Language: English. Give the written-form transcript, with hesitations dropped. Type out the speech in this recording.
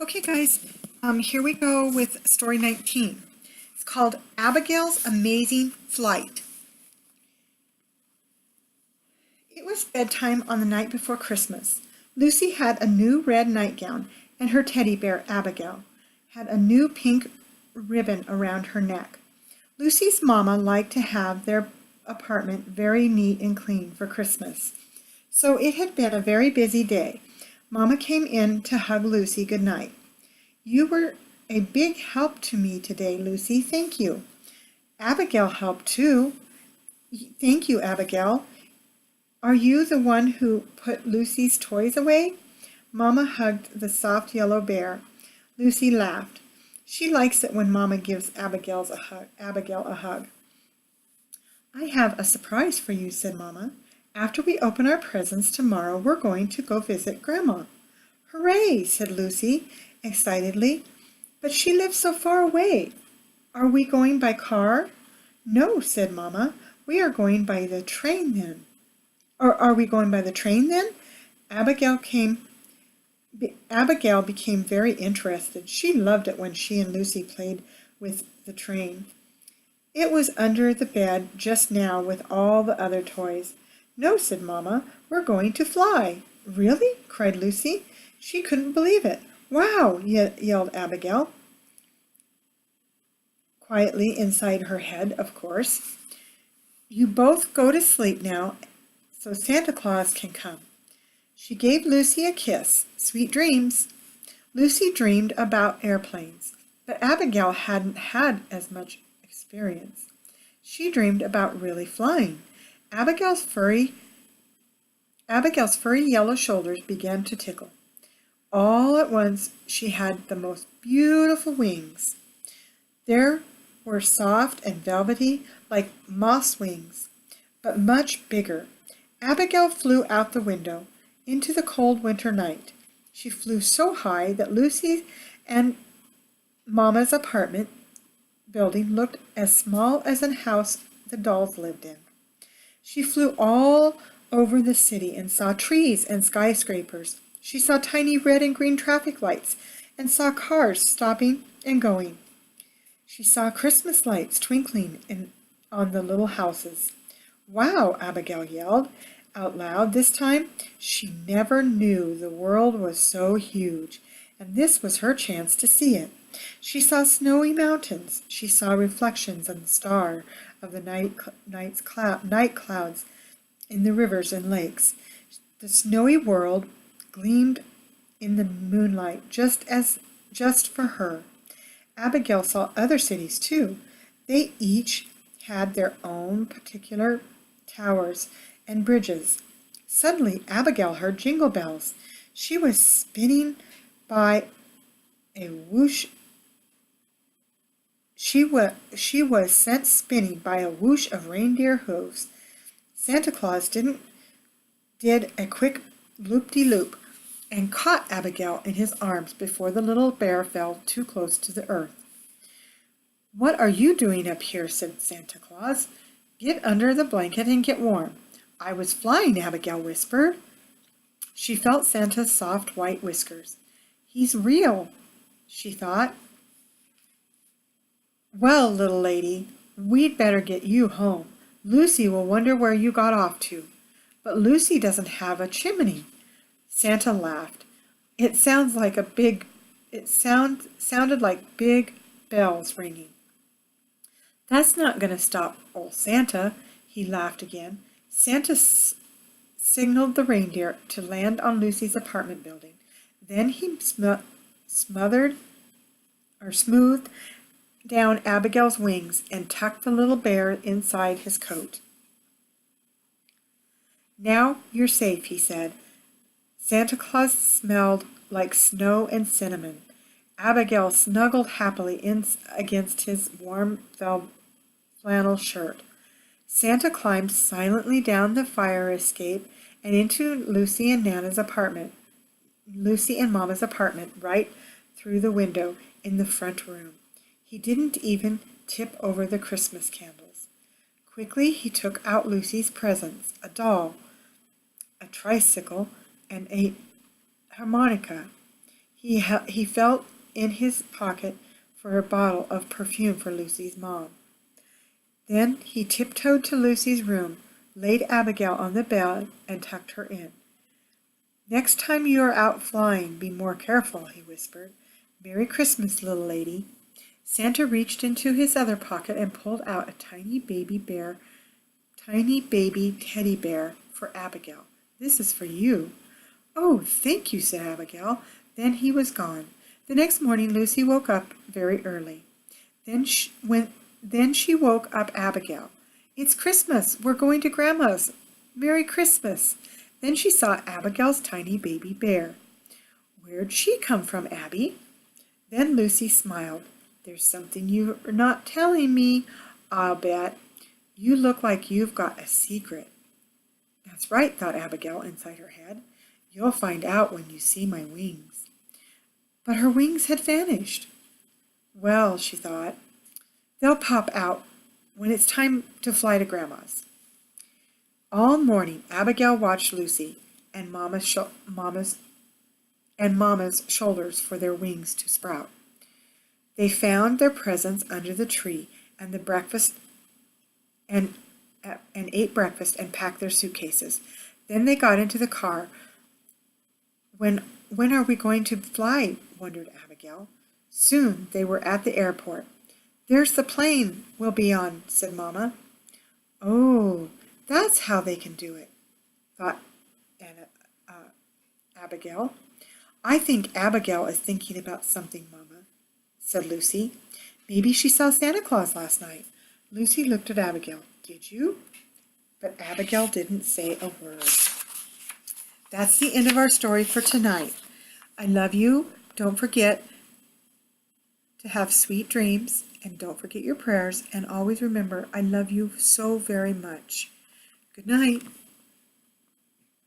Okay, guys, here we go with story 19. It's called Abigail's Amazing Flight. It was bedtime on the night before Christmas. Lucy had a new red nightgown, and her teddy bear, Abigail, had a new pink ribbon around her neck. Lucy's mama liked to have their apartment very neat and clean for Christmas. So it had been a very busy day. Mama came in to hug Lucy good night. "You were a big help to me today, Lucy. Thank you." "Abigail helped too." "Thank you, Abigail. Are you the one who put Lucy's toys away?" Mama hugged the soft yellow bear. Lucy laughed. She likes it when Mama gives Abigail a hug. "I have a surprise for you," said Mama. "After we open our presents tomorrow, we're going to go visit Grandma." "Hooray!" said Lucy excitedly. "But she lives so far away. Are we going by car?" "No," said Mama. "We are going by the train then." "Or are we going by the train then?" Abigail became very interested. She loved it when she and Lucy played with the train. "It was under the bed just now with all the other toys." "No," said Mama. "We're going to fly." "Really?" cried Lucy. She couldn't believe it. "Wow!" yelled Abigail, quietly inside her head, of course. "You both go to sleep now so Santa Claus can come." She gave Lucy a kiss. "Sweet dreams." Lucy dreamed about airplanes, but Abigail hadn't had as much experience. She dreamed about really flying. Abigail's furry yellow shoulders began to tickle. All at once she had the most beautiful wings. They were soft and velvety like moss wings, but much bigger. Abigail flew out the window into the cold winter night. She flew so high that Lucy and Mama's apartment building looked as small as a house the dolls lived in. She flew all over the city and saw trees and skyscrapers. She saw tiny red and green traffic lights and saw cars stopping and going. She saw Christmas lights twinkling on the little houses. "Wow!" Abigail yelled out loud. This time she never knew the world was so huge, and this was her chance to see it. She saw snowy mountains. She saw reflections on the star of the night clouds in the rivers and lakes. The snowy world gleamed in the moonlight just for her. Abigail saw other cities too. They each had their own particular towers and bridges. Suddenly Abigail heard jingle bells. She was spinning by a whoosh. She was sent spinning by a whoosh of reindeer hooves. Santa Claus did a quick loop-de-loop and caught Abigail in his arms before the little bear fell too close to the earth. "What are you doing up here?" said Santa Claus. "Get under the blanket and get warm." "I was flying," Abigail whispered. She felt Santa's soft white whiskers. "He's real," she thought. "Well, little lady, we'd better get you home. Lucy will wonder where you got off to." "But Lucy doesn't have a chimney." Santa laughed. Sounded like big bells ringing. "That's not going to stop old Santa." He laughed again. Santa signaled the reindeer to land on Lucy's apartment building. Then he smoothed down Abigail's wings and tucked the little bear inside his coat. "Now you're safe," he said. Santa Claus smelled like snow and cinnamon. Abigail snuggled happily against his warm flannel shirt. Santa climbed silently down the fire escape and into Lucy and Mama's apartment, right through the window in the front room. He didn't even tip over the Christmas candles. Quickly he took out Lucy's presents, a doll, a tricycle, and a harmonica. He felt in his pocket for a bottle of perfume for Lucy's mom. Then he tiptoed to Lucy's room, laid Abigail on the bed, and tucked her in. "Next time you are out flying, be more careful," he whispered. "Merry Christmas, little lady." Santa reached into his other pocket and pulled out a tiny baby teddy bear for Abigail. "This is for you." "Oh, thank you," said Abigail. Then he was gone. The next morning Lucy woke up very early. Then she woke up Abigail. "It's Christmas. We're going to Grandma's. Merry Christmas." Then she saw Abigail's tiny baby bear. "Where'd she come from, Abby?" Then Lucy smiled. "There's something you're not telling me, I'll bet. You look like you've got a secret." "That's right," thought Abigail inside her head. "You'll find out when you see my wings." But her wings had vanished. "Well," she thought, "they'll pop out when it's time to fly to Grandma's." All morning Abigail watched Lucy and Mama's shoulders for their wings to sprout. They found their presents under the tree and ate breakfast and packed their suitcases. Then they got into the car. When are we going to fly?" wondered Abigail. Soon they were at the airport. "There's the plane we'll be on," said Mama. "Oh, that's how they can do it," thought Abigail. "I think Abigail is thinking about something, Mama," said Lucy. "Maybe she saw Santa Claus last night." Lucy looked at Abigail. "Did you?" But Abigail didn't say a word. That's the end of our story for tonight. I love you. Don't forget to have sweet dreams, and don't forget your prayers, and always remember I love you so very much. Good night.